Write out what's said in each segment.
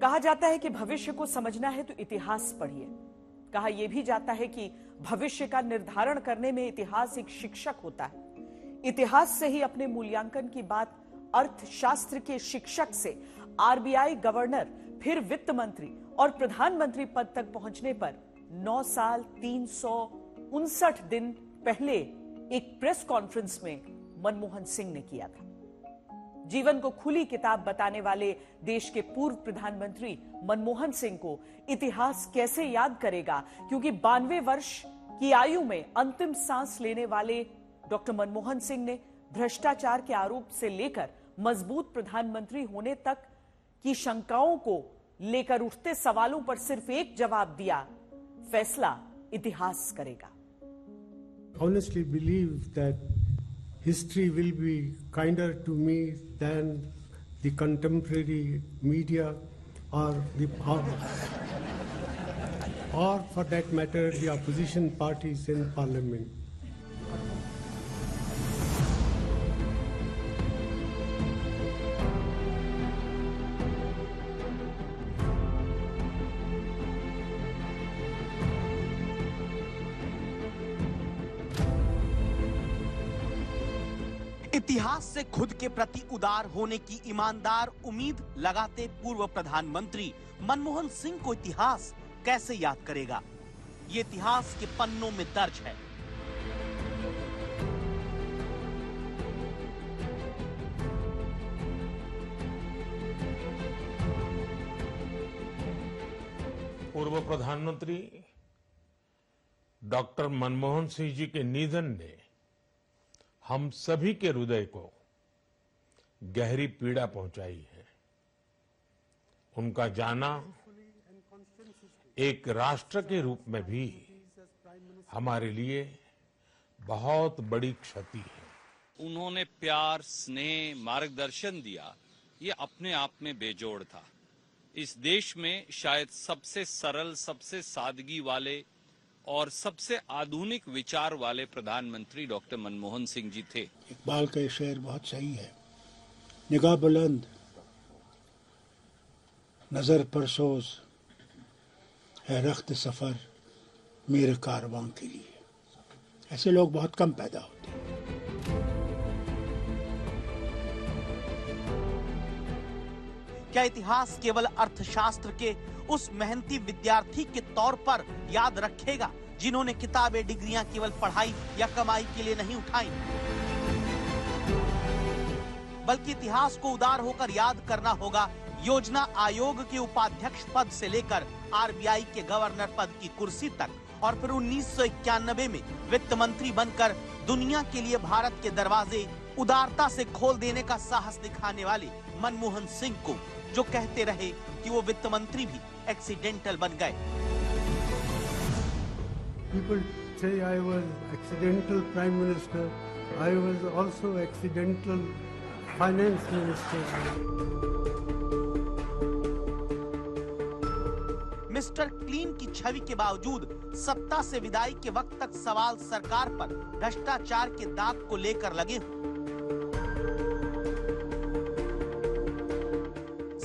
कहा जाता है कि भविष्य को समझना है तो इतिहास पढ़िए। कहा यह भी जाता है कि भविष्य का निर्धारण करने में इतिहास एक शिक्षक होता है। इतिहास से ही अपने मूल्यांकन की बात अर्थशास्त्र के शिक्षक से आरबीआई गवर्नर, फिर वित्त मंत्री और प्रधानमंत्री पद तक पहुंचने पर 9 साल 359 दिन पहले एक प्रेस कॉन्फ्रेंस में मनमोहन सिंह ने किया था। जीवन को खुली किताब बताने वाले देश के पूर्व प्रधानमंत्री मनमोहन सिंह को इतिहास कैसे याद करेगा, क्योंकि 92 वर्ष की आयु में अंतिम सांस लेने वाले डॉक्टर मनमोहन सिंह ने भ्रष्टाचार के आरोप से लेकर मजबूत प्रधानमंत्री होने तक की शंकाओं को लेकर उठते सवालों पर सिर्फ एक जवाब दिया, फैसला इतिहास करेगा। Honestly believe that history will be kinder to me than the contemporary media or for that matter the opposition parties in parliament. इतिहास से खुद के प्रति उदार होने की ईमानदार उम्मीद लगाते पूर्व प्रधानमंत्री मनमोहन सिंह को इतिहास कैसे याद करेगा? ये इतिहास के पन्नों में दर्ज है। पूर्व प्रधानमंत्री डॉक्टर मनमोहन सिंह जी के निधन ने हम सभी के हृदय को गहरी पीड़ा पहुंचाई है। उनका जाना एक राष्ट्र के रूप में भी हमारे लिए बहुत बड़ी क्षति है। उन्होंने प्यार, स्नेह, मार्गदर्शन दिया, ये अपने आप में बेजोड़ था। इस देश में शायद सबसे सरल, सबसे सादगी वाले और सबसे आधुनिक विचार वाले प्रधानमंत्री डॉक्टर मनमोहन सिंह जी थे। इकबाल का शेर बहुत सही है, निगाह बुलंद, नजर परसोज है रख्त सफर मेरे कारवां के लिए। ऐसे लोग बहुत कम पैदा होते हैं। क्या इतिहास केवल अर्थशास्त्र के उस मेहनती विद्यार्थी के तौर पर याद रखेगा जिन्होंने किताबें, डिग्रियां केवल पढ़ाई या कमाई के लिए नहीं उठाई, बल्कि इतिहास को उदार होकर याद करना होगा योजना आयोग के उपाध्यक्ष पद से लेकर आरबीआई के गवर्नर पद की कुर्सी तक, और फिर 1991 में वित्त मंत्री बनकर दुनिया के लिए भारत के दरवाजे उदारता से खोल देने का साहस दिखाने वाले मनमोहन सिंह को, जो कहते रहे कि वो वित्त मंत्री भी एक्सीडेंटल बन गए। People say I was accidental prime minister. I was also accidental finance minister. Mister clean की छवि के बावजूद सत्ता से विदाई के वक्त तक सवाल सरकार पर भ्रष्टाचार के दाग को लेकर लगे हों।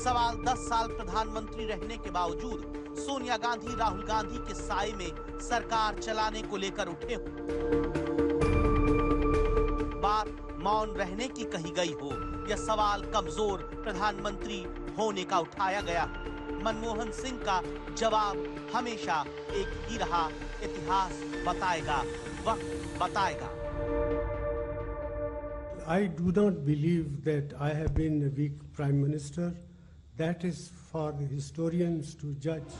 सवाल 10 साल प्रधानमंत्री रहने के बावजूद सोनिया गांधी, राहुल गांधी के साए में सरकार चलाने को लेकर उठे हो। बात मौन रहने की कही गई हो या सवाल कमजोर प्रधानमंत्री होने का उठाया गया, मनमोहन सिंह का जवाब हमेशा एक ही रहा, इतिहास बताएगा, वक्त बताएगा। I do not believe that I have been a weak prime minister. That is for the historians to judge.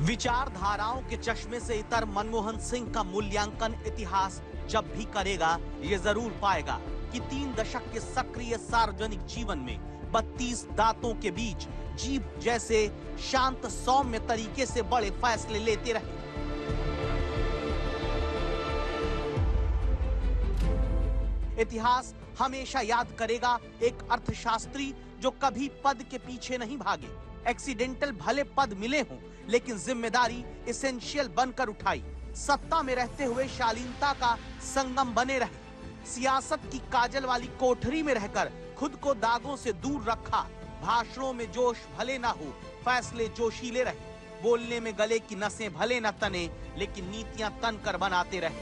विचारधाराओं के चश्मे से इतर मनमोहन सिंह का मूल्यांकन इतिहास जब भी करेगा, ये जरूर पाएगा कि 3 दशक के सक्रिय सार्वजनिक जीवन में 32 दांतों के बीच जीभ जैसे शांत सौम्य तरीके से बड़े फैसले लेते रहे। इतिहास हमेशा याद करेगा एक अर्थशास्त्री जो कभी पद के पीछे नहीं भागे, एक्सीडेंटल भले पद मिले हों लेकिन जिम्मेदारी एसेंशियल बनकर उठाई, सत्ता में रहते हुए शालीनता का संगम बने रहे, सियासत की काजल वाली कोठरी में रहकर खुद को दागों से दूर रखा। भाषणों में जोश भले ना हो, फैसले जोशीले रहे। बोलने में गले की नसें भले न तने, लेकिन नीतियां तन कर बनाते रहे।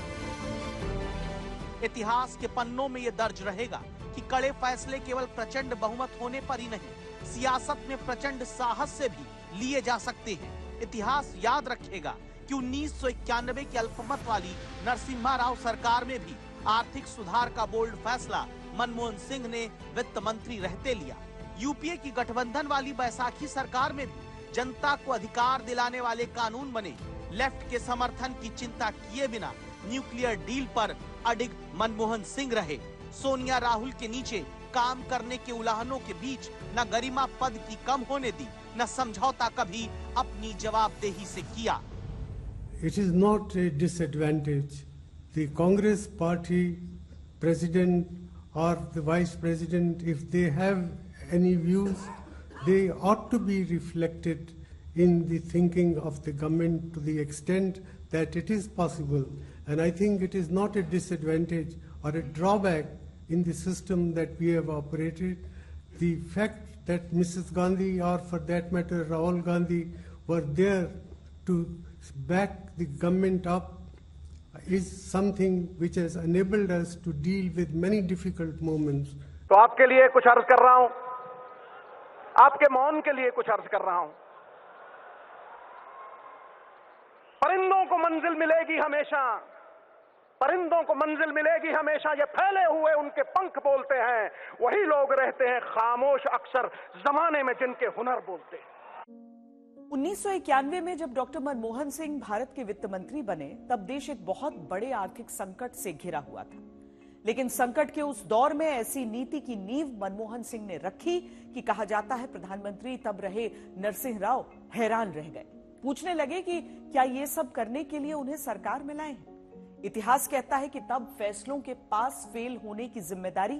इतिहास के पन्नों में यह दर्ज रहेगा कि कड़े फैसले केवल प्रचंड बहुमत होने पर ही नहीं, सियासत में प्रचंड साहस से भी लिए जा सकते हैं। इतिहास याद रखेगा कि 1991 की अल्पमत वाली नरसिम्हा राव सरकार में भी आर्थिक सुधार का बोल्ड फैसला मनमोहन सिंह ने वित्त मंत्री रहते लिया। यूपीए की गठबंधन वाली बैसाखी सरकार में भी जनता को अधिकार दिलाने वाले कानून बने। लेफ्ट के समर्थन की चिंता किए बिना न्यूक्लियर डील पर अडिग मनमोहन सिंह रहे। सोनिया राहुल के नीचे काम करने के उलाहनों के बीच न गरिमा पद की कम होने दी, न समझौता कभी अपनी जवाबदेही से किया। It is not a disadvantage. The Congress party president or the vice president, if they have any views, they ought to be reflected in the thinking of the government to the extent that it is possible. And I think it is not a disadvantage or a drawback in the system that we have operated. The fact that Mrs. Gandhi, or for that matter Rahul Gandhi, were there to back the government up is something which has enabled us to deal with many difficult moments. तो आपके लिए कुछ अर्ज कर रहा हूं, आपके मौन के लिए कुछ अर्ज कर रहा हूं। परिंदों को मंजिल मिलेगी हमेशा, परिंदों को मंजिल मिलेगी हमेशा, ये फैले हुए उनके पंख बोलते हैं। वही लोग रहते हैं खामोश अक्सर जमाने में जिनके हुनर बोलते हैं। 1991 में जब डॉक्टर मनमोहन सिंह भारत के वित्त मंत्री बने, तब देश एक बहुत बड़े आर्थिक संकट से घिरा हुआ था। लेकिन संकट के उस दौर में ऐसी नीति की नींव मनमोहन सिंह ने रखी कि कहा जाता है प्रधानमंत्री तब रहे नरसिंह राव हैरान रह गए। पूछने लगे कि क्या ये सब करने के लिए उन्हें सरकार में लाए हैं। इतिहास कहता है कि तब फैसलों के पास फेल होने की जिम्मेदारी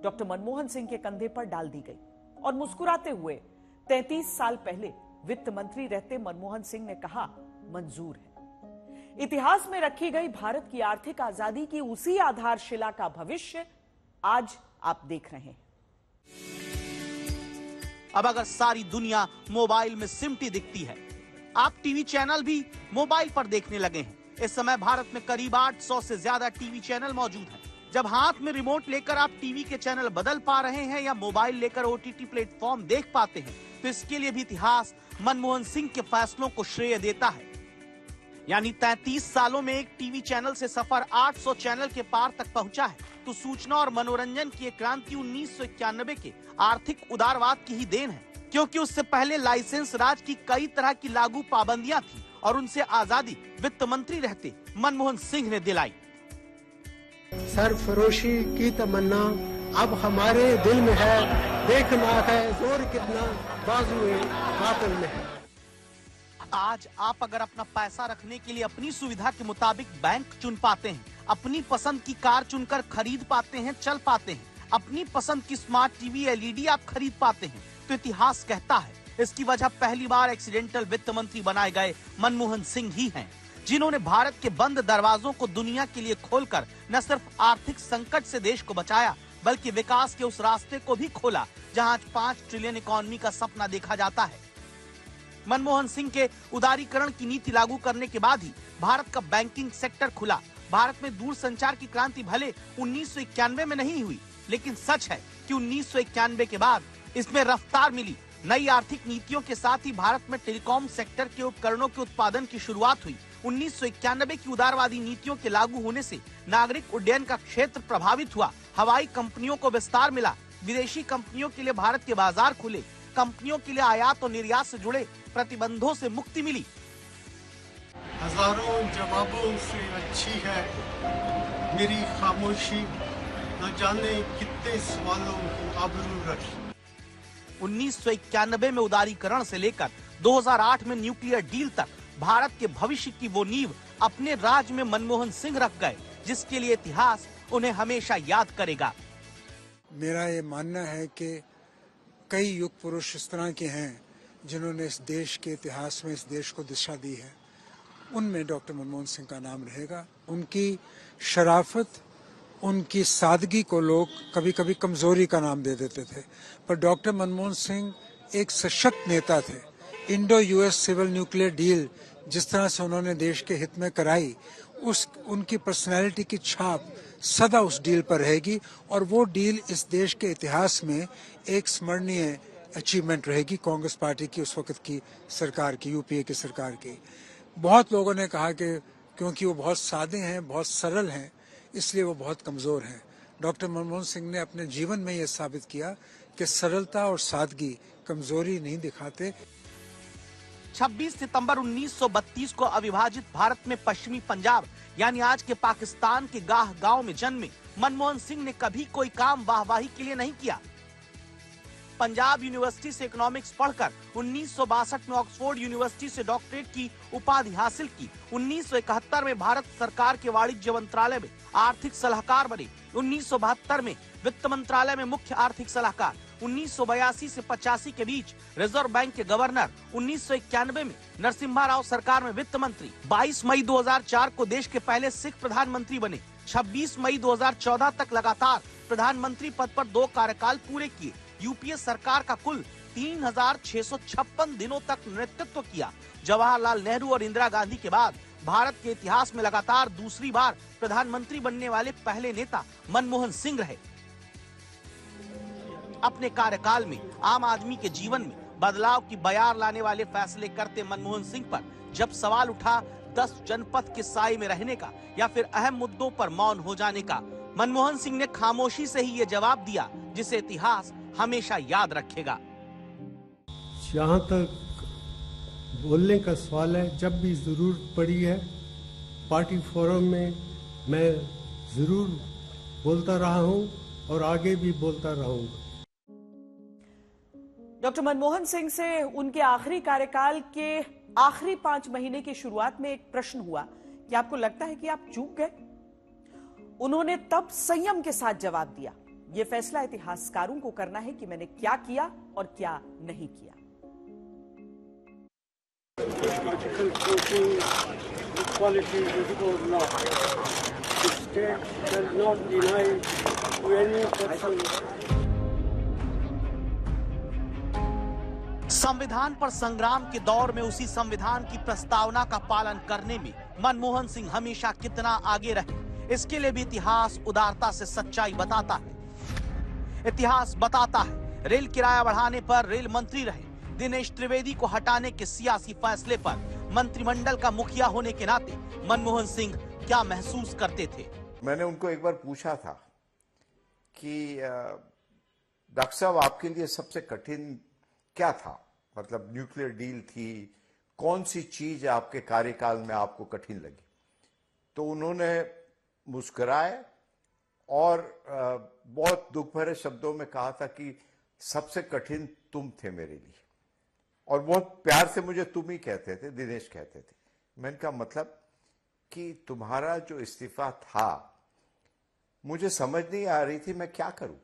डॉक्टर मनमोहन सिंह के कंधे पर डाल दी गई और मुस्कुराते हुए 33 साल पहले वित्त मंत्री रहते मनमोहन सिंह ने कहा, मंजूर है। इतिहास में रखी गई भारत की आर्थिक आजादी की उसी आधारशिला का भविष्य आज आप देख रहे हैं। अब अगर सारी दुनिया मोबाइल में सिमटी दिखती है, आप टीवी चैनल भी मोबाइल पर देखने लगे हैं। इस समय भारत में करीब 800 से ज्यादा टीवी चैनल मौजूद हैं। जब हाथ में रिमोट लेकर आप टीवी के चैनल बदल पा रहे हैं या मोबाइल लेकर ओटीटी प्लेटफॉर्म देख पाते हैं, तो इसके लिए भी इतिहास मनमोहन सिंह के फैसलों को श्रेय देता है। यानी 33 सालों में एक टीवी चैनल से सफर 800 चैनल के पार तक पहुंचा है। तो सूचना और मनोरंजन की एक क्रांति 1991 के आर्थिक उदारवाद की ही देन है, क्योंकि उससे पहले लाइसेंस राज की कई तरह की लागू पाबंदियां थी और उनसे आजादी वित्त मंत्री रहते मनमोहन सिंह ने दिलाई। सरफरोशी की तमन्ना अब हमारे दिल में है, देखना है जोर कितना बाजुए कातिल में है। आज आप अगर अपना पैसा रखने के लिए अपनी सुविधा के मुताबिक बैंक चुन पाते हैं, अपनी पसंद की कार चुनकर खरीद पाते हैं, चल पाते हैं, अपनी पसंद की स्मार्ट टीवी एलईडी आप खरीद पाते हैं, तो इतिहास कहता है इसकी वजह पहली बार एक्सीडेंटल वित्त मंत्री बनाए गए मनमोहन सिंह ही हैं, जिन्होंने भारत के बंद दरवाजों को दुनिया के लिए खोलकर न सिर्फ आर्थिक संकट से देश को बचाया, बल्कि विकास के उस रास्ते को भी खोला जहां 5 ट्रिलियन इकोनॉमी का सपना देखा जाता है। मनमोहन सिंह के उदारीकरण की नीति लागू करने के बाद ही भारत का बैंकिंग सेक्टर खुला। भारत में दूरसंचार की क्रांति भले 1991 में नहीं हुई, लेकिन सच है कि 1991 के बाद इसमें रफ्तार मिली। नई आर्थिक नीतियों के साथ ही भारत में टेलीकॉम सेक्टर के उपकरणों के उत्पादन की शुरुआत हुई। 1991 की उदारवादी नीतियों के लागू होने से नागरिक उड्डयन का क्षेत्र प्रभावित हुआ, हवाई कंपनियों को विस्तार मिला, विदेशी कंपनियों के लिए भारत के बाजार खुले, कंपनियों के लिए आयात और निर्यात से जुड़े प्रतिबंधों से मुक्ति मिली। हजारों जवाबों से अच्छी है मेरी खामोशी, न जाने कितने सवालों की आबरू रखी। 1991 में उदारीकरण से लेकर 2008 में न्यूक्लियर डील तक भारत के भविष्य की वो नींव अपने राज में मनमोहन सिंह रख गए, जिसके लिए इतिहास उन्हें हमेशा याद करेगा। मेरा ये मानना है कि कई युग पुरुष इस तरह के हैं जिन्होंने इस देश के इतिहास में इस देश को दिशा दी है, उनमें डॉक्टर मनमोहन सिंह का नाम रहेगा। उनकी शराफत उनकी सादगी को लोग कभी कभी कमजोरी का नाम दे देते थे, पर डॉक्टर मनमोहन सिंह एक सशक्त नेता थे। Indo US civil nuclear deal जिस तरह से उन्होंने देश के हित में कराई, उनकी पर्सनैलिटी की छाप सदा उस डील पर रहेगी और वो डील इस देश के इतिहास में एक स्मरणीय अचीवमेंट रहेगी कांग्रेस पार्टी की, उस वक्त की सरकार की, यूपीए की सरकार की। बहुत लोगों ने कहा कि क्योंकि वो बहुत सादे हैं, बहुत सरल हैं, इसलिए वो बहुत कमजोर हैं। डॉक्टर मनमोहन सिंह ने अपने जीवन में ये साबित किया कि सरलता और सादगी कमजोरी नहीं दिखाते। 26 सितंबर 1932 को अविभाजित भारत में पश्चिमी पंजाब यानी आज के पाकिस्तान के गाह गांव में जन्मे मनमोहन सिंह ने कभी कोई काम वाहवाही के लिए नहीं किया। पंजाब यूनिवर्सिटी से इकोनॉमिक्स पढ़कर 1962 में ऑक्सफोर्ड यूनिवर्सिटी से डॉक्टरेट की उपाधि हासिल की। 1971 में भारत सरकार के वाणिज्य मंत्रालय में आर्थिक सलाहकार बने। 1972 में वित्त मंत्रालय में मुख्य आर्थिक सलाहकार। 1982 से 85 के बीच रिजर्व बैंक के गवर्नर। 1991 में नरसिम्हा राव सरकार में वित्त मंत्री। 22 मई 2004 को देश के पहले सिख प्रधानमंत्री बने। 26 मई 2014 तक लगातार प्रधानमंत्री पद पर 2 कार्यकाल पूरे किए। यूपीए सरकार का कुल 3656 दिनों तक नेतृत्व किया। जवाहरलाल नेहरू और इंदिरा गांधी के बाद भारत के इतिहास में लगातार दूसरी बार प्रधानमंत्री बनने वाले पहले नेता मनमोहन सिंह रहे। अपने कार्यकाल में आम आदमी के जीवन में बदलाव की बयार लाने वाले फैसले करते मनमोहन सिंह पर जब सवाल उठा 10 जनपद के साए में रहने का या फिर अहम मुद्दों पर मौन हो जाने का, मनमोहन सिंह ने खामोशी से ही ये जवाब दिया जिसे इतिहास हमेशा याद रखेगा। जहाँ तक बोलने का सवाल है, जब भी जरूरत पड़ी है पार्टी फोरम में मैं जरूर बोलता रहा हूँ और आगे भी बोलता रहूंगा। डॉक्टर मनमोहन सिंह से उनके आखिरी कार्यकाल के आखिरी 5 महीने की शुरुआत में एक प्रश्न हुआ कि आपको लगता है कि आप चूक गए? उन्होंने तब संयम के साथ जवाब दिया, यह फैसला इतिहासकारों को करना है कि मैंने क्या किया और क्या नहीं किया। संविधान पर संग्राम के दौर में उसी संविधान की प्रस्तावना का पालन करने में मनमोहन सिंह हमेशा कितना आगे रहे, इसके लिए भी इतिहास उदारता से सच्चाई बताता है। इतिहास बताता है रेल किराया बढ़ाने पर रेल मंत्री रहे, दिनेश त्रिवेदी को हटाने के सियासी फैसले पर मंत्रिमंडल का मुखिया होने के नाते मनमोहन सिंह क्या महसूस करते थे। मैंने उनको एक बार पूछा था कि डॉक्टर साहब आपके लिए सबसे कठिन क्या था, मतलब न्यूक्लियर डील थी, कौन सी चीज आपके कार्यकाल में आपको कठिन लगी? तो उन्होंने मुस्कुराए और बहुत दुख भरे शब्दों में कहा था कि सबसे कठिन तुम थे मेरे लिए, और बहुत प्यार से मुझे तुम ही कहते थे, दिनेश कहते थे। मैंने कहा मतलब कि तुम्हारा जो इस्तीफा था मुझे समझ नहीं आ रही थी मैं क्या करूं,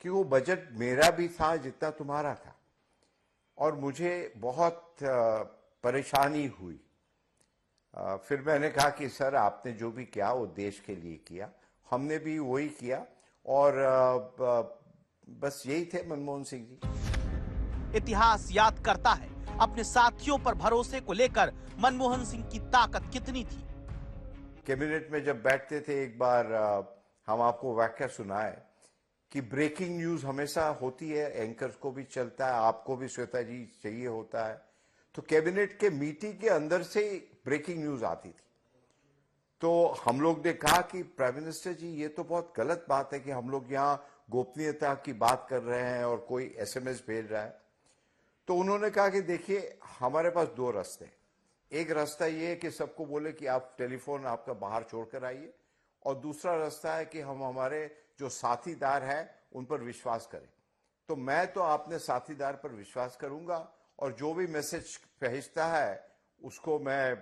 कि वो बजट मेरा भी था जितना तुम्हारा था, और मुझे बहुत परेशानी हुई। फिर मैंने कहा कि सर आपने जो भी किया वो देश के लिए किया, हमने भी वही किया, और बस यही थे मनमोहन सिंह जी। इतिहास याद करता है अपने साथियों पर भरोसे को लेकर मनमोहन सिंह की ताकत कितनी थी। कैबिनेट में जब बैठते थे, एक बार हम आपको वाक्य सुनाए कि ब्रेकिंग न्यूज हमेशा होती है, एंकर्स को भी चलता है, आपको भी श्वेता जी चाहिए होता है, तो कैबिनेट के मीटिंग के अंदर से ब्रेकिंग न्यूज आती थी। तो हम लोग ने कहा कि प्राइम मिनिस्टर जी ये तो बहुत गलत बात है कि हम लोग यहाँ गोपनीयता की बात कर रहे हैं और कोई एसएमएस भेज रहा है। तो उन्होंने कहा कि देखिए हमारे पास 2 रास्ते हैं, एक रास्ता ये है कि सबको बोले कि आप टेलीफोन आपका बाहर छोड़कर आइए, और दूसरा रास्ता है कि हम हमारे जो साथीदार हैं उन पर विश्वास करें। तो मैं तो अपने साथीदार पर विश्वास करूंगा, और जो भी मैसेज भेजता है उसको मैं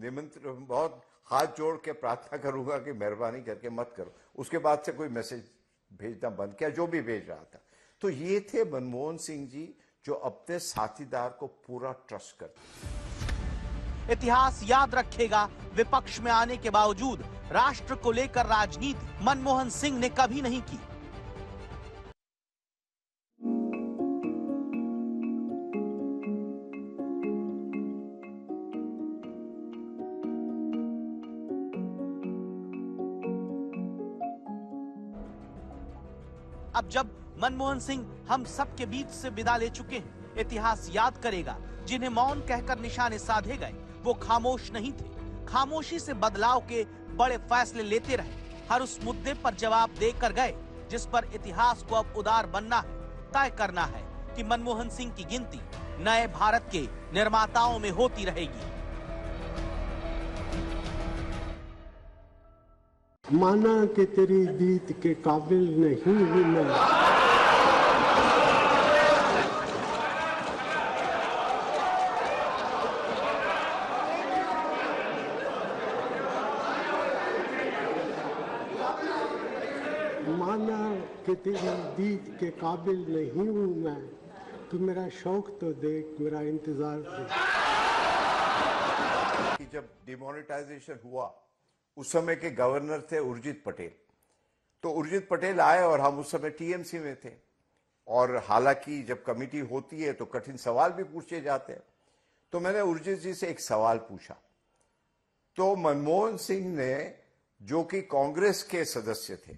निमंत्रण बहुत हाथ जोड़ के प्रार्थना करूंगा कि मेहरबानी करके मत करो। उसके बाद से कोई मैसेज भेजना बंद किया, जो भी भेज रहा था। तो ये थे मनमोहन सिंह जी जो अपने साथीदार को पूरा ट्रस्ट करते। इतिहास याद रखेगा विपक्ष में आने के बावजूद राष्ट्र को लेकर राजनीति मनमोहन सिंह ने कभी नहीं की। अब जब मनमोहन सिंह हम सबके बीच से विदा ले चुके हैं, इतिहास याद करेगा जिन्हें मौन कहकर निशाने साधे गए वो खामोश नहीं थे। खामोशी से बदलाव के बड़े फैसले लेते रहे, हर उस मुद्दे पर जवाब देकर गए जिस पर इतिहास को अब उदार बनना है, तय करना है कि मनमोहन सिंह की गिनती नए भारत के निर्माताओं में होती रहेगी। माना कि तेरी दीद के काबिल नहीं हूं मैं, माना कि तेरी दीद के काबिल नहीं हूं मैं, तू मेरा शौक तो देख, मेरा इंतजार देख। कि जब डिमोनेटाइजेशन हुआ उस समय के गवर्नर थे उर्जित पटेल। तो उर्जित पटेल आए और हम उस समय टीएमसी में थे, और हालांकि जब कमेटी होती है तो कठिन सवाल भी पूछे जाते हैं। तो मैंने उर्जित जी से एक सवाल पूछा, तो मनमोहन सिंह ने, जो कि कांग्रेस के सदस्य थे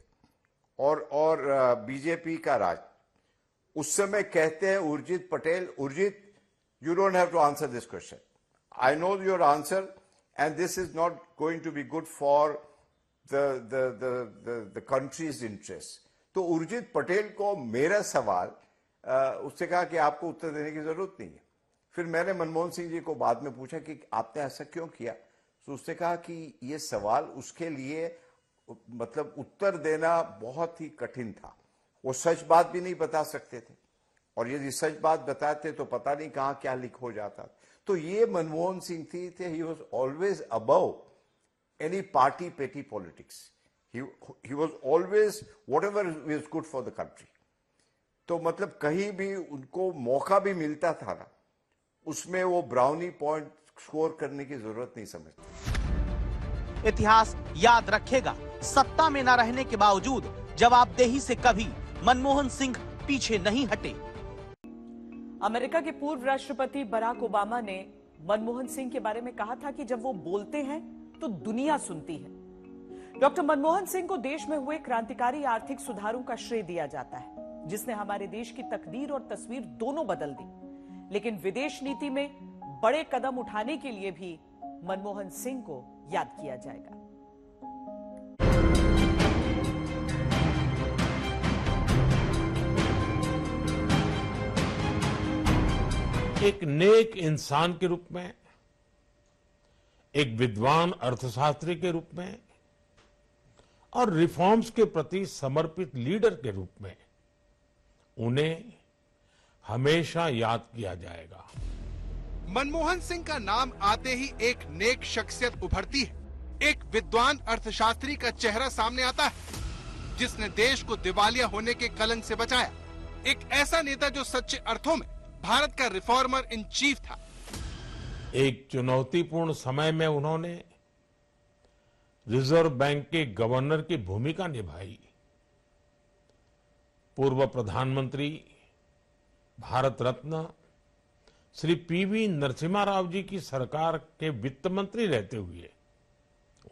और बीजेपी का राज, उस समय कहते हैं Urjit Patel, Urjit you don't have to answer this question, I know your answer and this is not going to be good for the country's interest. तो उर्जित पटेल को मेरा सवाल उससे कहा कि आपको उत्तर देने की जरूरत नहीं है। फिर मैंने मनमोहन सिंह जी को बाद में पूछा कि आपने ऐसा क्यों किया, तो उसने कहा कि ये सवाल उसके लिए मतलब उत्तर देना बहुत ही कठिन था, वो सच बात भी नहीं बता सकते थे, और यदि सच बात बताते तो पता नहीं कहाँ क्या लीक हो जाता। तो ये मनमोहन सिंह थे, he was always above any party petty politics, he was always whatever is good for the country. तो मतलब कहीं भी उनको मौका भी मिलता था ना, उसमें वो ब्राउनी पॉइंट स्कोर करने की जरूरत नहीं समझते। इतिहास याद रखेगा, सत्ता में न रहने के बावजूद जवाबदेही से कभी मनमोहन सिंह पीछे नहीं हटे। अमेरिका के पूर्व राष्ट्रपति बराक ओबामा ने मनमोहन सिंह के बारे में कहा था कि जब वो बोलते हैं तो दुनिया सुनती है। डॉक्टर मनमोहन सिंह को देश में हुए क्रांतिकारी आर्थिक सुधारों का श्रेय दिया जाता है, जिसने हमारे देश की तकदीर और तस्वीर दोनों बदल दी। लेकिन विदेश नीति में बड़े कदम उठाने के लिए भी मनमोहन सिंह को याद किया जाएगा। एक नेक इंसान के रूप में, एक विद्वान अर्थशास्त्री के रूप में और रिफॉर्म्स के प्रति समर्पित लीडर के रूप में उन्हें हमेशा याद किया जाएगा। मनमोहन सिंह का नाम आते ही एक नेक शख्सियत उभरती है, एक विद्वान अर्थशास्त्री का चेहरा सामने आता है जिसने देश को दिवालिया होने के कलंक से बचाया। एक ऐसा नेता जो सच्चे अर्थों में भारत का रिफॉर्मर इन चीफ था। एक चुनौतीपूर्ण समय में उन्होंने रिजर्व बैंक के गवर्नर की भूमिका निभाई। पूर्व प्रधानमंत्री, भारत रत्न श्री पीवी नरसिम्हा राव जी की सरकार के वित्त मंत्री रहते हुए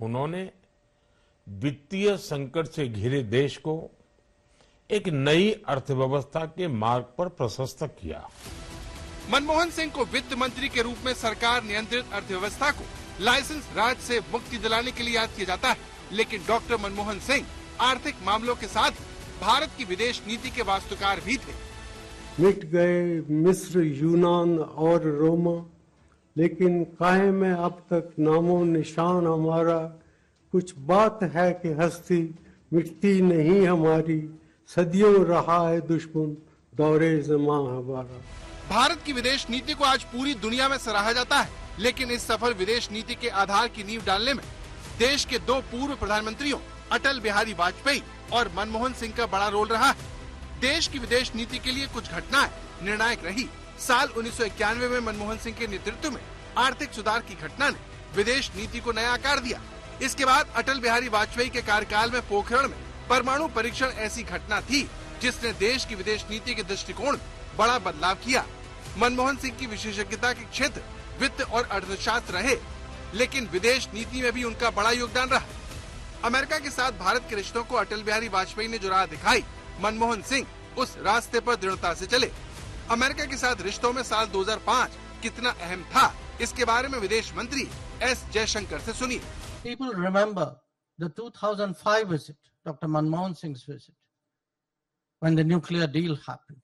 उन्होंने वित्तीय संकट से घिरे देश को एक नई अर्थव्यवस्था के मार्ग पर प्रशस्त किया। मनमोहन सिंह को वित्त मंत्री के रूप में सरकार नियंत्रित अर्थव्यवस्था को लाइसेंस राज से मुक्ति दिलाने के लिए याद किया जाता है, लेकिन डॉक्टर मनमोहन सिंह आर्थिक मामलों के साथ भारत की विदेश नीति के वास्तुकार भी थे। मिट गए मिस्र, यूनान और रोमा, लेकिन काहे में अब तक नामो निशान हमारा। कुछ बात है कि हस्ती मिटती नहीं हमारी, सदियों रहा है दुश्मन दौरे ज़मां हमारा। भारत की विदेश नीति को आज पूरी दुनिया में सराहा जाता है, लेकिन इस सफल विदेश नीति के आधार की नींव डालने में देश के दो पूर्व प्रधानमंत्रियों अटल बिहारी वाजपेयी और मनमोहन सिंह का बड़ा रोल रहा है। देश की विदेश नीति के लिए कुछ घटनाएं निर्णायक रही। साल 1991 में मनमोहन सिंह के नेतृत्व में आर्थिक सुधार की घटना ने विदेश नीति को नया आकार दिया। इसके बाद अटल बिहारी वाजपेयी के कार्यकाल में पोखरण में परमाणु परीक्षण ऐसी घटना थी जिसने देश की विदेश नीति के दृष्टिकोण में बड़ा बदलाव किया। मनमोहन सिंह की विशेषज्ञता के क्षेत्र वित्त और अर्थशास्त्र रहे, लेकिन विदेश नीति में भी उनका बड़ा योगदान रहा। अमेरिका के साथ भारत के रिश्तों को अटल बिहारी वाजपेयी ने जो राह दिखाई, मनमोहन सिंह उस रास्ते पर दृढ़ता से चले। अमेरिका के साथ रिश्तों में साल 2005 कितना अहम था, इसके बारे में विदेश मंत्री एस जयशंकर से सुनिए। People remember the 2005 visit, Dr. Manmohan Singh's visit, when the nuclear deal happened.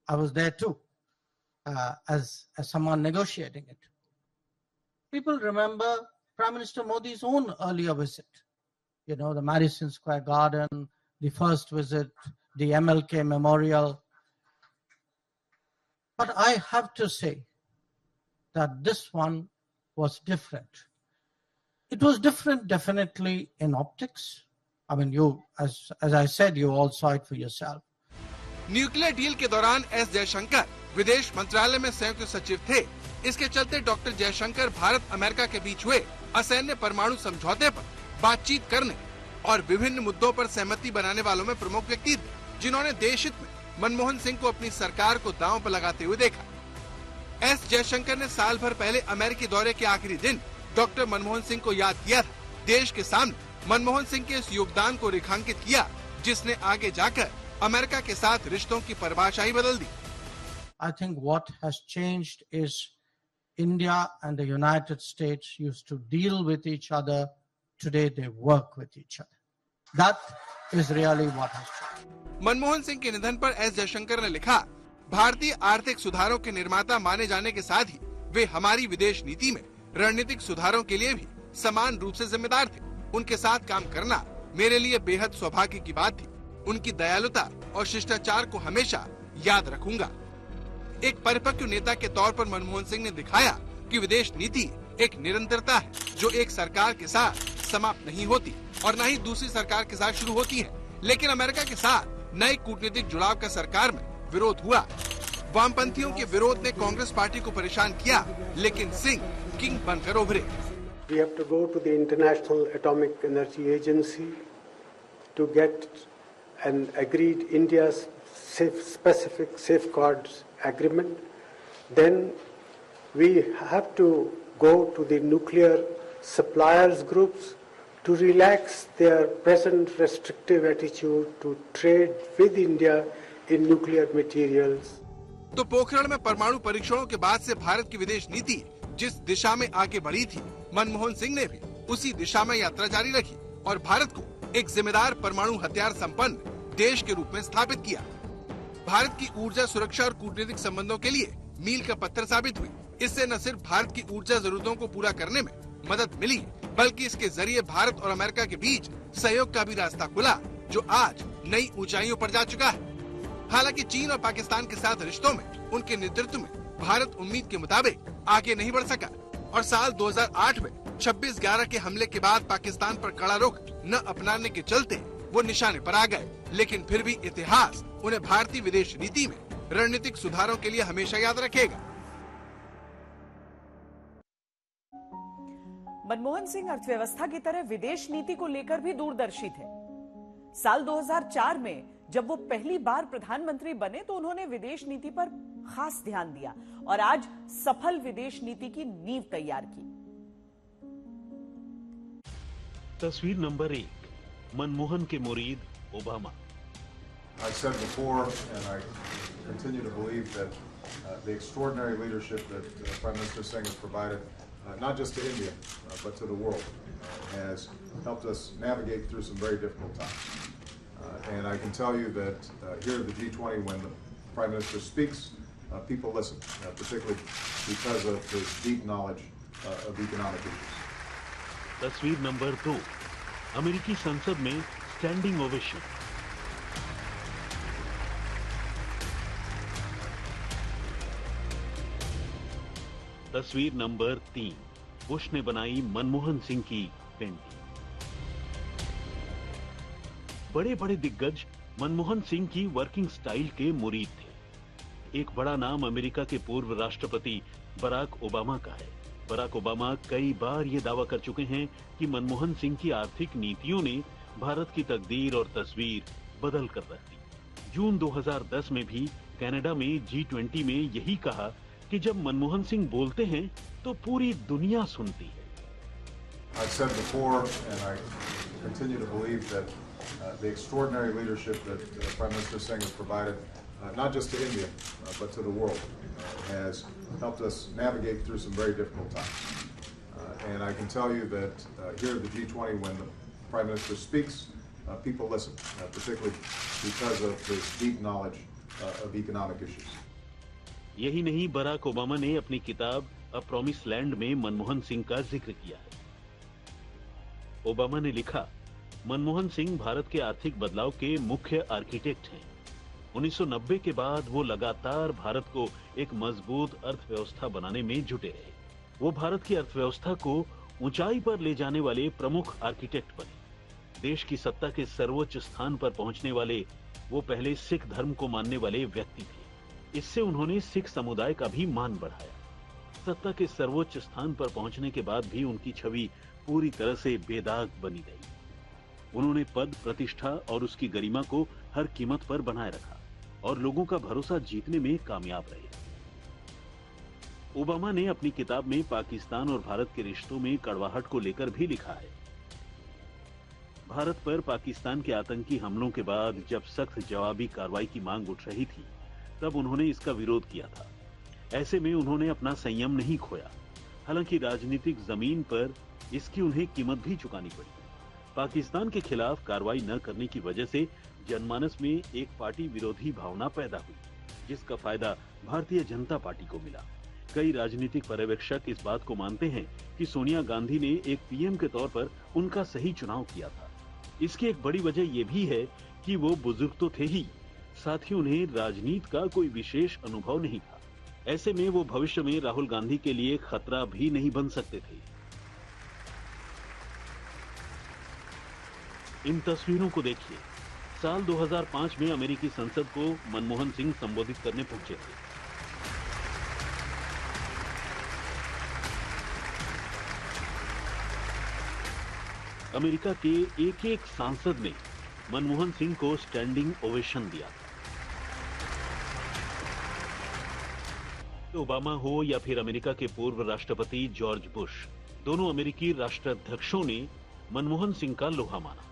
I was there too, as someone negotiating it. People remember Prime Minister Modi's own earlier visit. You know, the Madison Square Garden, the first visit, the MLK Memorial. But I have to say that this one was different. It was different definitely in optics. I mean, you, as I said, you all saw it for yourself. Nuclear deal के दौरान S Jaishankar विदेश मंत्रालय में संयुक्त सचिव थे। इसके चलते डॉक्टर जयशंकर भारत अमेरिका के बीच हुए असैन्य परमाणु समझौते पर बातचीत करने और विभिन्न मुद्दों पर सहमति बनाने वालों में प्रमुख व्यक्ति थे, जिन्होंने देश हित में मनमोहन सिंह को अपनी सरकार को दांव पर लगाते हुए देखा। एस जयशंकर ने साल भर पहले अमेरिकी दौरे के आखिरी दिन डॉक्टर मनमोहन सिंह को याद किया था। देश के सामने मनमोहन सिंह के इस योगदान को रेखांकित किया, जिसने आगे जाकर अमेरिका के साथ रिश्तों की परिभाषा ही बदल दी। I think what has changed is India and the United States used to deal with each other. Today they work with each other. That is really what has changed. Manmohan Singh के निधन पर एस जयशंकर ने लिखा, भारतीय आर्थिक सुधारों के निर्माता माने जाने के साथ ही वे हमारी विदेश नीति में रणनीतिक सुधारों के लिए भी समान रूप से जिम्मेदार थे। उनके साथ काम करना मेरे लिए बेहद सौभाग्य की बात थी। उनकी दयालुता और शिष्टाचार को हमेशा याद रखूंगा। एक परिपक्व नेता के तौर पर मनमोहन सिंह ने दिखाया कि विदेश नीति एक निरंतरता है, जो एक सरकार के साथ समाप्त नहीं होती और न ही दूसरी सरकार के साथ शुरू होती है। लेकिन अमेरिका के साथ नए कूटनीतिक जुड़ाव का सरकार में विरोध हुआ। वामपंथियों के विरोध ने कांग्रेस पार्टी को परेशान किया, लेकिन सिंह किंग बनकर उभरे। We have to go to the International Atomic Energy Agency to get an agreed India's specific safeguards agreement. Then we have to go to the nuclear suppliers groups to relax their present restrictive attitude to trade with India in nuclear materials. तो पोखरण में परमाणु परीक्षणों के बाद से भारत की विदेश नीति जिस दिशा में आगे बढ़ी थी, मनमोहन सिंह ने भी उसी दिशा में यात्रा जारी रखी और भारत को एक जिम्मेदार परमाणु हथियार संपन्न देश के रूप में स्थापित किया। भारत की ऊर्जा सुरक्षा और कूटनीतिक संबंधों के लिए मील का पत्थर साबित हुई। इससे न सिर्फ भारत की ऊर्जा जरूरतों को पूरा करने में मदद मिली, बल्कि इसके जरिए भारत और अमेरिका के बीच सहयोग का भी रास्ता खुला, जो आज नई ऊंचाइयों पर जा चुका है। हालांकि चीन और पाकिस्तान के साथ रिश्तों में उनके नेतृत्व में भारत उम्मीद के मुताबिक आगे नहीं बढ़ सका और साल 2008 में 26/11 के हमले के बाद पाकिस्तान पर कड़ा रुख न अपनाने के चलते वो निशाने पर आ गए। लेकिन फिर भी इतिहास उन्हें भारतीय विदेश नीति में रणनीतिक सुधारों के लिए हमेशा याद रखेगा। मनमोहन सिंह अर्थव्यवस्था की तरह विदेश नीति को लेकर भी दूरदर्शी थे। साल 2004 में जब वो पहली बार प्रधानमंत्री बने तो उन्होंने विदेश नीति पर खास ध्यान दिया और आज सफल विदेश नीति की नींव तैयार की। तस्वीर नंबर 1, मनमोहन के मुरीद Obama. I said before, and I continue to believe that the extraordinary leadership that Prime Minister Singh has provided, not just to India, but to the world, has helped us navigate through some very difficult times. And I can tell you that here at the G20, when the Prime Minister speaks, people listen, particularly because of his deep knowledge of economic issues. तस्वीर number 2, अमेरिकी संसद में standing ovation. तस्वीर number 3, Bush ने बनाई मनमोहन सिंह की painting. बड़े बड़े दिग्गज मनमोहन सिंह की वर्किंग स्टाइल के मुरीद थे। एक बड़ा नाम अमेरिका के पूर्व राष्ट्रपति बराक ओबामा का है। बराक ओबामा कई बार ये दावा कर चुके हैं कि मनमोहन सिंह की आर्थिक नीतियों ने भारत की तकदीर और तस्वीर बदल कर रख दी। जून 2010 में भी कनाडा में G20 में यही कहा कि जब मनमोहन सिंह बोलते हैं तो पूरी दुनिया सुनती है। I've said before, and I continue to believe that the extraordinary leadership that Prime Minister Singh has provided, not just to India, but to the world, has helped us navigate through some very difficult times. And I can tell you that here at the G20, when the Prime Minister speaks, people listen, particularly because of his deep knowledge of economic issues. यही नहीं, Barack Obama ने अपनी किताब a promise land में मनमोहन सिंह का जिक्र किया है। ओबामा ने लिखा, मनमोहन सिंह भारत के आर्थिक बदलाव के मुख्य आर्किटेक्ट हैं। 1990 के बाद वो लगातार भारत को एक मजबूत अर्थव्यवस्था बनाने में जुटे रहे। वो भारत की अर्थव्यवस्था को ऊंचाई पर ले जाने वाले प्रमुख आर्किटेक्ट बने। देश की सत्ता के सर्वोच्च स्थान पर पहुंचने वाले वो पहले सिख धर्म को मानने वाले व्यक्ति थे। इससे उन्होंने सिख समुदाय का भी मान बढ़ाया। सत्ता के सर्वोच्च स्थान पर पहुंचने के बाद भी उनकी छवि पूरी तरह से बेदाग बनी रही। उन्होंने पद, प्रतिष्ठा और उसकी गरिमा को हर कीमत पर बनाए रखा और लोगों का भरोसा जीतने में कामयाब रहे। ओबामा ने अपनी किताब में पाकिस्तान और भारत के रिश्तों में कड़वाहट को लेकर भी लिखा है। भारत पर पाकिस्तान के आतंकी हमलों के बाद जब सख्त जवाबी कार्रवाई की मांग उठ रही थी, तब उन्होंने इसका विरोध किया था। ऐसे में उन्होंने अपना संयम नहीं खोया। हालांकि राजनीतिक जमीन पर इसकी उन्हें कीमत भी चुकानी पड़ी। पाकिस्तान के खिलाफ कार्रवाई न करने की वजह से जनमानस में एक पार्टी विरोधी भावना पैदा हुई, जिसका फायदा भारतीय जनता पार्टी को मिला। कई राजनीतिक पर्यवेक्षक इस बात को मानते हैं कि सोनिया गांधी ने एक पीएम के तौर पर उनका सही चुनाव किया था। इसकी एक बड़ी वजह यह भी है कि वो बुजुर्ग तो थे ही, साथ ही उन्हें राजनीति का कोई विशेष अनुभव नहीं था। ऐसे में वो भविष्य में राहुल गांधी के लिए खतरा भी नहीं बन सकते थे। इन तस्वीरों को देखिए। साल 2005 में अमेरिकी संसद को मनमोहन सिंह संबोधित करने पहुंचे थे। अमेरिका के एक-एक सांसद ने मनमोहन सिंह को स्टैंडिंग ओवेशन दिया। ओबामा हो या फिर अमेरिका के पूर्व राष्ट्रपति जॉर्ज बुश, दोनों अमेरिकी राष्ट्राध्यक्षों ने मनमोहन सिंह का लोहा माना।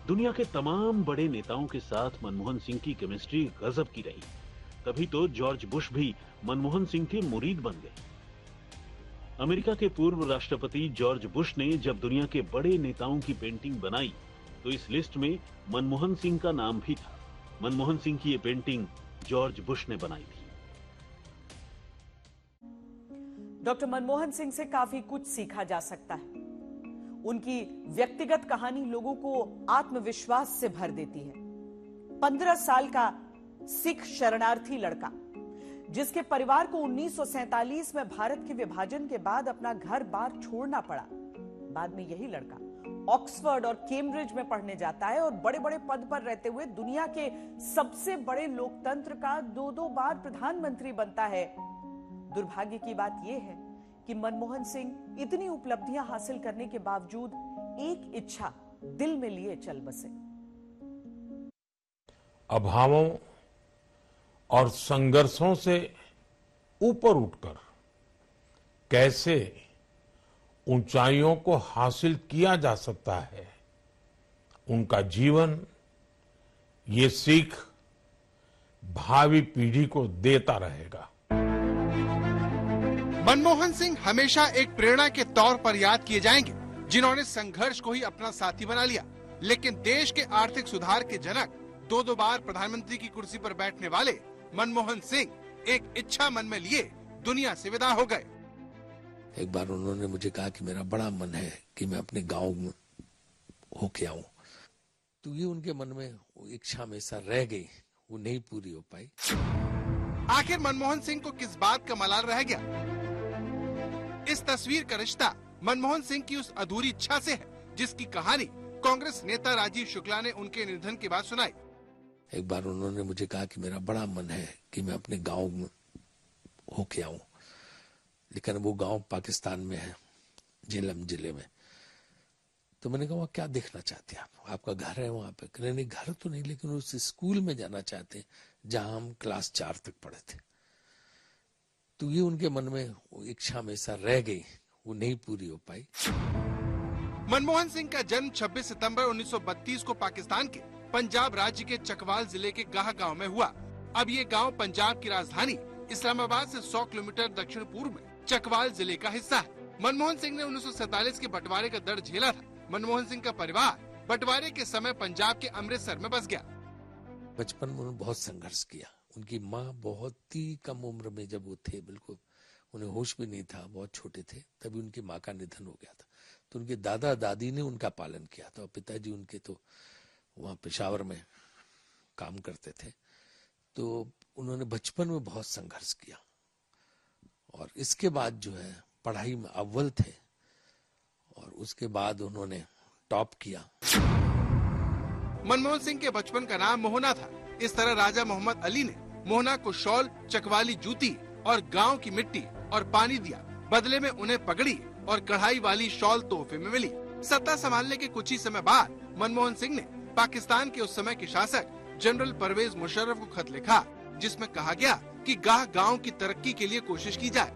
दुनिया के तमाम बड़े नेताओं के साथ मनमोहन सिंह की केमिस्ट्री गजब की रही। तभी तो जॉर्ज बुश भी मनमोहन सिंह के मुरीद बन गए। अमेरिका के पूर्व राष्ट्रपति जॉर्ज बुश ने जब दुनिया के बड़े नेताओं की पेंटिंग बनाई तो इस लिस्ट में मनमोहन सिंह का नाम भी था। मनमोहन सिंह की ये पेंटिंग जॉर्ज बुश ने बनाई थी। डॉक्टर मनमोहन सिंह से काफी कुछ सीखा जा सकता है। उनकी व्यक्तिगत कहानी लोगों को आत्मविश्वास से भर देती है। 15 साल का सिख शरणार्थी लड़का जिसके परिवार को 1947 में भारत के विभाजन के बाद अपना घर बार छोड़ना पड़ा। बाद में यही लड़का ऑक्सफोर्ड और कैम्ब्रिज में पढ़ने जाता है और बड़े बड़े पद पर रहते हुए दुनिया के सबसे बड़े लोकतंत्र का 2-2 बार प्रधानमंत्री बनता है। दुर्भाग्य की बात यह है कि मनमोहन सिंह इतनी उपलब्धियां हासिल करने के बावजूद एक इच्छा दिल में लिए चल बसे। अभावों और संघर्षों से ऊपर उठकर कैसे ऊंचाइयों को हासिल किया जा सकता है, उनका जीवन ये सीख भावी पीढ़ी को देता रहेगा। मनमोहन सिंह हमेशा एक प्रेरणा के तौर पर याद किए जाएंगे, जिन्होंने संघर्ष को ही अपना साथी बना लिया। लेकिन देश के आर्थिक सुधार के जनक, 2-2 बार प्रधानमंत्री की कुर्सी पर बैठने वाले मनमोहन सिंह एक इच्छा मन में लिए दुनिया से विदा हो गए। एक बार उन्होंने मुझे कहा कि मेरा बड़ा मन है कि मैं अपने गांव में होके आऊं, तो ये उनके मन में इच्छा हमेशा रह गई, वो नहीं पूरी हो पाई। आखिर मनमोहन सिंह को किस बात का मलाल रह गया? इस तस्वीर का रिश्ता मनमोहन सिंह की उस अधूरी इच्छा से है, जिसकी कहानी कांग्रेस नेता राजीव शुक्ला ने उनके निधन के बाद सुनाई। एक बार उन्होंने मुझे कहा कि मेरा बड़ा मन है कि मैं अपने गांव में होके आऊं, लेकिन वो गांव पाकिस्तान में है, झेलम जिले में। तो मैंने कहा वहाँ क्या देखना चाहते हैं आप? आपका घर है वहां पे? कहने नहीं, घर तो नहीं, लेकिन उस स्कूल में जाना चाहते हैं जहां हम क्लास 4 तक पढ़े थे। तो ये उनके मन में वो इच्छा हमेशा रह गई, वो नहीं पूरी हो पाई। मनमोहन सिंह का जन्म 26 सितंबर 1932 को पाकिस्तान के पंजाब राज्य के चकवाल जिले के गाह गांव में हुआ। अब ये गांव पंजाब की राजधानी इस्लामाबाद से 100 किलोमीटर दक्षिण पूर्व में चकवाल जिले का हिस्सा है। मनमोहन सिंह ने 1947 के बंटवारे का दर्द झेला था। मनमोहन सिंह का परिवार बंटवारे के समय पंजाब के अमृतसर में बस गया। बचपन में उन्होंने बहुत संघर्ष किया। उनकी माँ बहुत ही कम उम्र में, जब वो थे बिल्कुल उन्हें होश भी नहीं था, बहुत छोटे थे, तभी उनकी माँ का निधन हो गया था। तो उनके दादा दादी ने उनका पालन किया था। पिताजी उनके तो वहाँ पेशावर में काम करते थे। तो उन्होंने बचपन में बहुत संघर्ष किया और इसके बाद जो है पढ़ाई में अव्वल थे और उसके बाद उन्होंने टॉप किया। मनमोहन सिंह के बचपन का नाम मोहना था। इस तरह राजा मोहम्मद अली ने मोहना को शॉल, चकवाली जूती और गांव की मिट्टी और पानी दिया। बदले में उन्हें पगड़ी और कढ़ाई वाली शॉल तोहफे में मिली। सत्ता संभालने के कुछ ही समय बाद मनमोहन सिंह ने पाकिस्तान के उस समय के शासक जनरल परवेज मुशर्रफ को खत लिखा, जिसमें कहा गया कि गाह गांव की तरक्की के लिए कोशिश की जाए।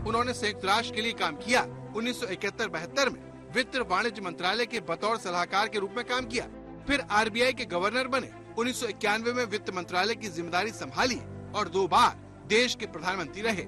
उन्होंने संयुक्त राष्ट्र के लिए काम किया। 1971-72 में वित्त वाणिज्य मंत्रालय के बतौर सलाहकार के रूप में काम किया। फिर आरबीआई के गवर्नर बने। 1991 में वित्त मंत्रालय की जिम्मेदारी संभाली और 2 बार देश के प्रधानमंत्री रहे।